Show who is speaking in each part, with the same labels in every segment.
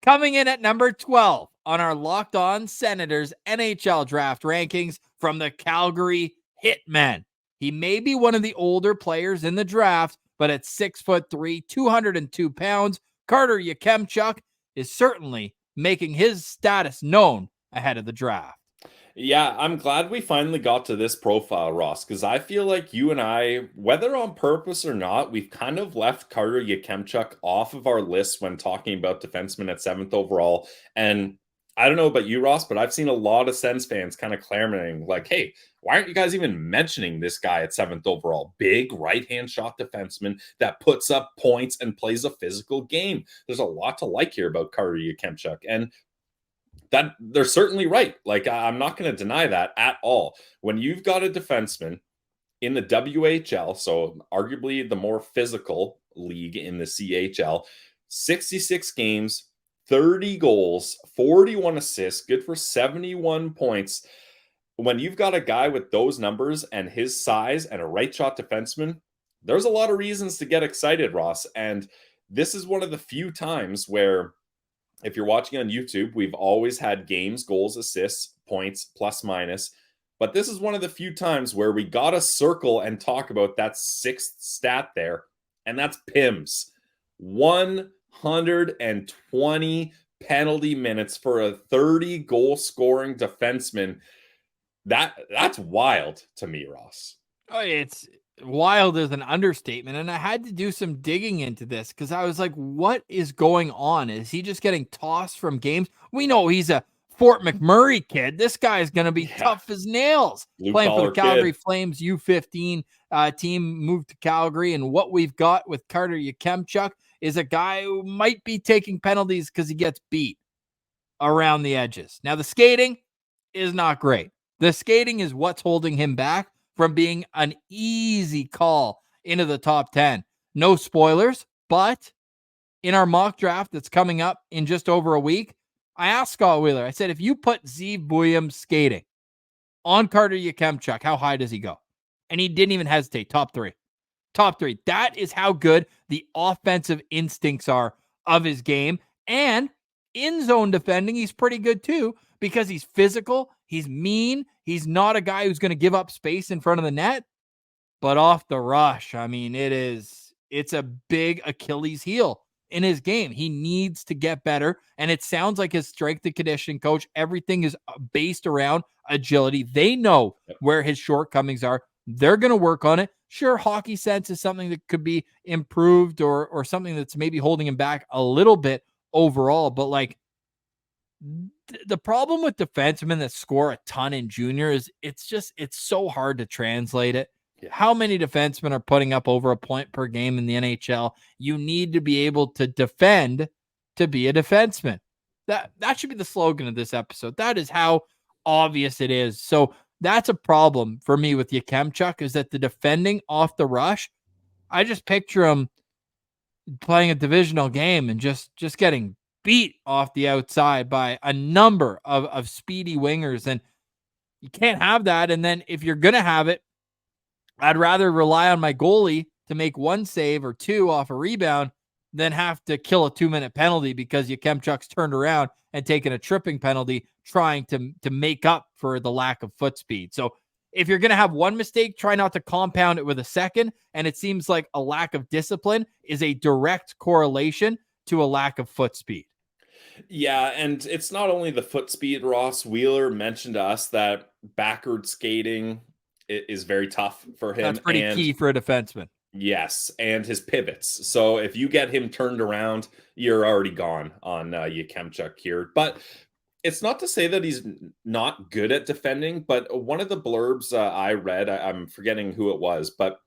Speaker 1: Coming in at number 12 on our Locked On Senators NHL draft rankings from the Calgary Hitmen. He may be one of the older players in the draft, but at 6'3", 202 pounds, Carter Yakemchuk is certainly making his status known ahead of the draft.
Speaker 2: Yeah, I'm glad we finally got to this profile, Ross, because I feel like you and I, whether on purpose or not, we've kind of left Carter Yakemchuk off of our list when talking about defensemen at 7th overall. And I don't know about you, Ross, but I've seen a lot of Sens fans kind of clamoring like, hey, why aren't you guys even mentioning this guy at 7th overall? Big right-hand shot defenseman that puts up points and plays a physical game. There's a lot to like here about Carter Yakemchuk. And that they're certainly right. Like, I'm not going to deny that at all. When you've got a defenseman in the WHL, so arguably the more physical league in the CHL, 66 games, 30 goals, 41 assists, good for 71 points. When you've got a guy with those numbers and his size and a right shot defenseman, there's a lot of reasons to get excited, Ross. And this is one of the few times where, if you're watching on YouTube, we've always had games, goals, assists, points, plus minus. But this is one of the few times where we got to circle and talk about that 6th stat there, and that's PIMS. 120 penalty minutes for a 30-goal scoring defenseman. That's wild to me, Ross.
Speaker 1: Oh, it's wild is an understatement. And I had to do some digging into this because I was like, what is going on? Is he just getting tossed from games? We know he's a Fort McMurray kid. This guy is going to be tough as nails. Playing for the Calgary Flames U15 team, moved to Calgary. And what we've got with Carter Yakemchuk is a guy who might be taking penalties because he gets beat around the edges. Now, the skating is not great. The skating is what's holding him back from being an easy call into the top 10. No spoilers, but in our mock draft that's coming up in just over a week, I asked Scott Wheeler, I said, if you put Zeev Buium skating on Carter Yakemchuk, how high does he go? And he didn't even hesitate. Top 3. Top 3. That is how good the offensive instincts are of his game. And in zone defending, he's pretty good too, because he's physical, he's mean, he's not a guy who's going to give up space in front of the net. But off the rush, I mean, it's a big Achilles heel in his game. He needs to get better. And it sounds like his strength and conditioning coach, everything is based around agility. They know where his shortcomings are. They're going to work on it. Sure, hockey sense is something that could be improved or something that's maybe holding him back a little bit overall. But like, the problem with defensemen that score a ton in junior is it's so hard to translate it. Yeah. How many defensemen are putting up over a point per game in the NHL? You need to be able to defend to be a defenseman. That should be the slogan of this episode. That is how obvious it is. So that's a problem for me with Yakemchuk, is that the defending off the rush, I just picture him playing a divisional game and just getting beat off the outside by a number of speedy wingers. And you can't have that. And then if you're going to have it, I'd rather rely on my goalie to make one save or two off a rebound than have to kill a 2-minute penalty because Yakemchuk's turned around and taken a tripping penalty trying to make up for the lack of foot speed. So if you're going to have one mistake, try not to compound it with a second. And it seems like a lack of discipline is a direct correlation to a lack of foot speed.
Speaker 2: Yeah, and it's not only the foot speed. Ross Wheeler mentioned to us that backward skating is very tough for him.
Speaker 1: That's pretty key for a defenseman.
Speaker 2: Yes, and his pivots. So if you get him turned around, you're already gone on Yakemchuk here. But it's not to say that he's not good at defending, but one of the blurbs I read, I'm forgetting who it was, but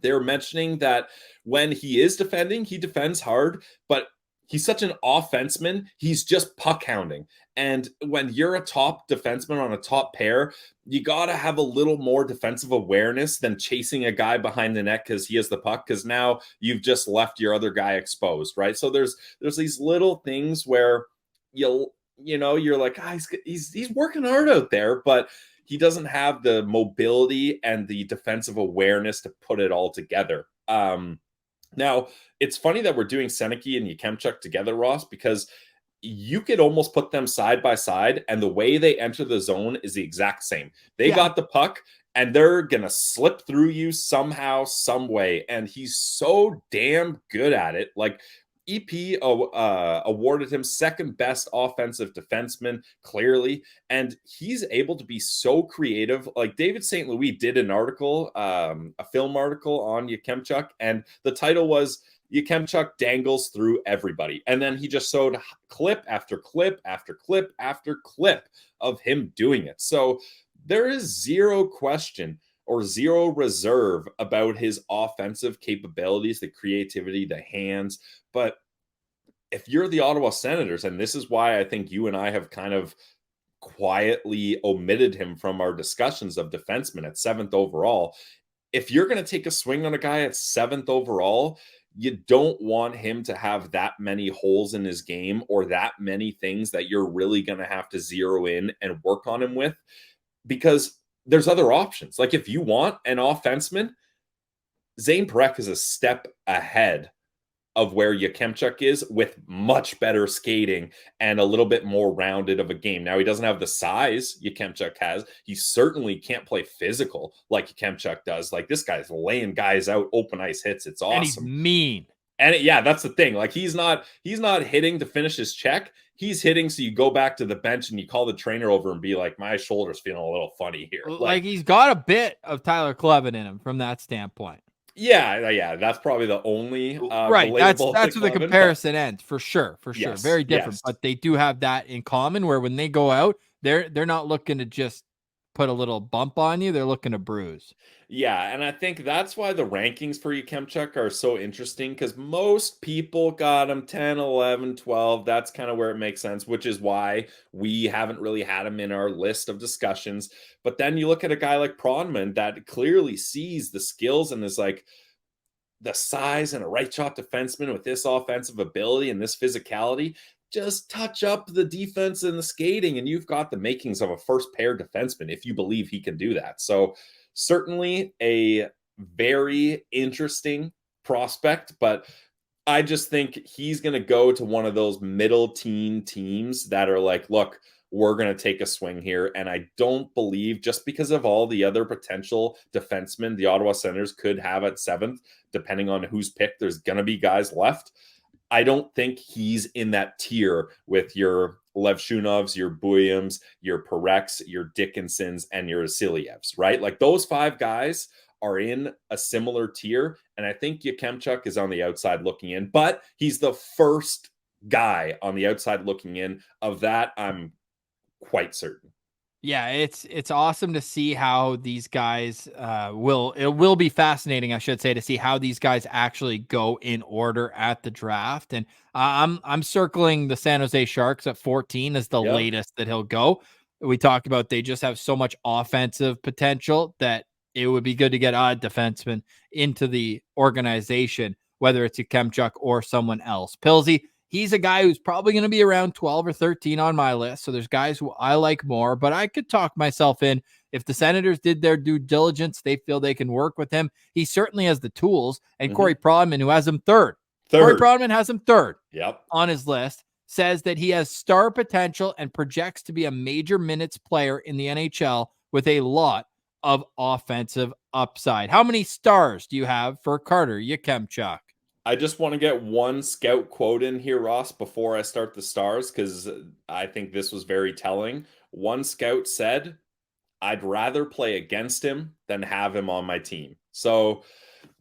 Speaker 2: they were mentioning that when he is defending, he defends hard, but he's such an offenseman, he's just puck hounding. And when you're a top defenseman on a top pair, you got to have a little more defensive awareness than chasing a guy behind the net because he has the puck, because now you've just left your other guy exposed, right? So there's these little things where you're like, he's working hard out there, but he doesn't have the mobility and the defensive awareness to put it all together. Now, it's funny that we're doing Seneke and Yakemchuk together, Ross, because you could almost put them side by side, and the way they enter the zone is the exact same. They got the puck, and they're going to slip through you somehow, some way. And he's so damn good at it. Like, EP awarded him second best offensive defenseman, clearly. And he's able to be so creative. Like, David St. Louis did an article, a film article on Yakemchuk, and the title was Yemchuk dangles through everybody. And then he just showed clip after clip after clip after clip of him doing it. So there is zero question or zero reserve about his offensive capabilities, the creativity, the hands. But if you're the Ottawa Senators, and this is why I think you and I have kind of quietly omitted him from our discussions of defensemen at 7th overall, if you're going to take a swing on a guy at 7th overall, you don't want him to have that many holes in his game or that many things that you're really going to have to zero in and work on him with, because there's other options. Like, if you want an offenseman, Zane Parekh is a step ahead of where Yakemchuk is, with much better skating and a little bit more rounded of a game. Now, he doesn't have the size Yakemchuk has. He certainly can't play physical like Yakemchuk does. Like, this guy's laying guys out, open ice hits. It's awesome.
Speaker 1: And he's mean.
Speaker 2: And yeah, that's the thing. Like, he's not hitting to finish his check. He's hitting so you go back to the bench and you call the trainer over and be like, my shoulder's feeling a little funny here.
Speaker 1: Like he's got a bit of Tyler Kleven in him from that standpoint.
Speaker 2: Yeah, that's probably the only
Speaker 1: right. That's where the comparison ends, for sure.
Speaker 2: Yes,
Speaker 1: very different, but they do have that in common, where when they go out, they're not looking to just put a little bump on you; they're looking to bruise.
Speaker 2: Yeah, and I think that's why the rankings for Yakemchuk are so interesting, because most people got him 10, 11, 12. That's kind of where it makes sense, which is why we haven't really had him in our list of discussions. But then you look at a guy like Pronman that clearly sees the skills and is like, the size and a right shot defenseman with this offensive ability and this physicality, just touch up the defense and the skating, and you've got the makings of a first pair defenseman if you believe he can do that. So certainly a very interesting prospect, but I just think he's going to go to one of those middle teen teams that are like, look, we're going to take a swing here. And I don't believe, just because of all the other potential defensemen the Ottawa Senators could have at 7th, depending on who's picked, there's going to be guys left. I don't think he's in that tier with your Levshunovs, your Buyams, your Pareks, your Dickinsons, and your Vasilyevs, right? Like, those 5 guys are in a similar tier. And I think Yakemchuk is on the outside looking in, but he's the first guy on the outside looking in. Of that, I'm quite certain.
Speaker 1: Yeah, it's awesome to see how these guys it will be fascinating, I should say, to see how these guys actually go in order at the draft. And I'm circling the San Jose Sharks at 14 as the latest that he'll go. We talked about they just have so much offensive potential that it would be good to get a defenseman into the organization, whether it's a Yakemchuk or someone else. Pilsy, he's a guy who's probably going to be around 12 or 13 on my list. So there's guys who I like more, but I could talk myself in. If the Senators did their due diligence, they feel they can work with him. He certainly has the tools. And Corey Pronman, who has him third. Corey Pronman has him third on his list, says that he has star potential and projects to be a major minutes player in the NHL with a lot of offensive upside. How many stars do you have for Carter Yakemchuk?
Speaker 2: I just want to get one scout quote in here, Ross, before I start the stars, because I think this was very telling. One scout said, I'd rather play against him than have him on my team. So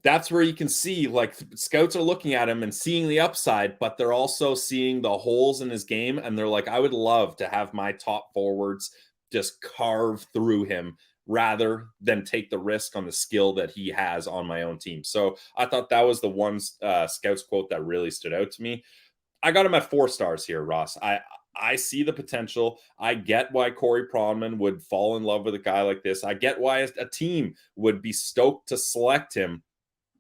Speaker 2: that's where you can see, like, scouts are looking at him and seeing the upside, but they're also seeing the holes in his game. And they're like, I would love to have my top forwards just carve through him, rather than take the risk on the skill that he has on my own team. So I thought that was the one scout's quote that really stood out to me. I got him at 4 stars here, Ross. I see the potential. I get why Corey Pronman would fall in love with a guy like this. I get why a team would be stoked to select him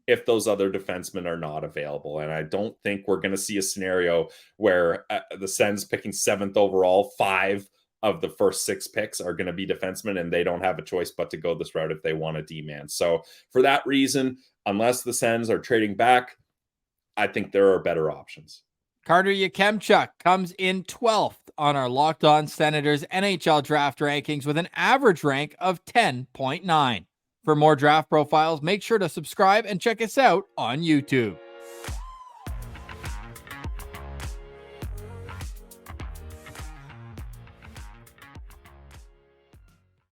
Speaker 2: if those other defensemen are not available. And I don't think we're going to see a scenario where the Sens picking 7th overall, 5 of the first 6 picks are going to be defensemen, and they don't have a choice but to go this route if they want a D-man. So for that reason, unless the Sens are trading back, I think there are better options.
Speaker 1: Carter Yakemchuk comes in 12th on our Locked On Senators NHL draft rankings with an average rank of 10.9. For more draft profiles, make sure to subscribe and check us out on YouTube.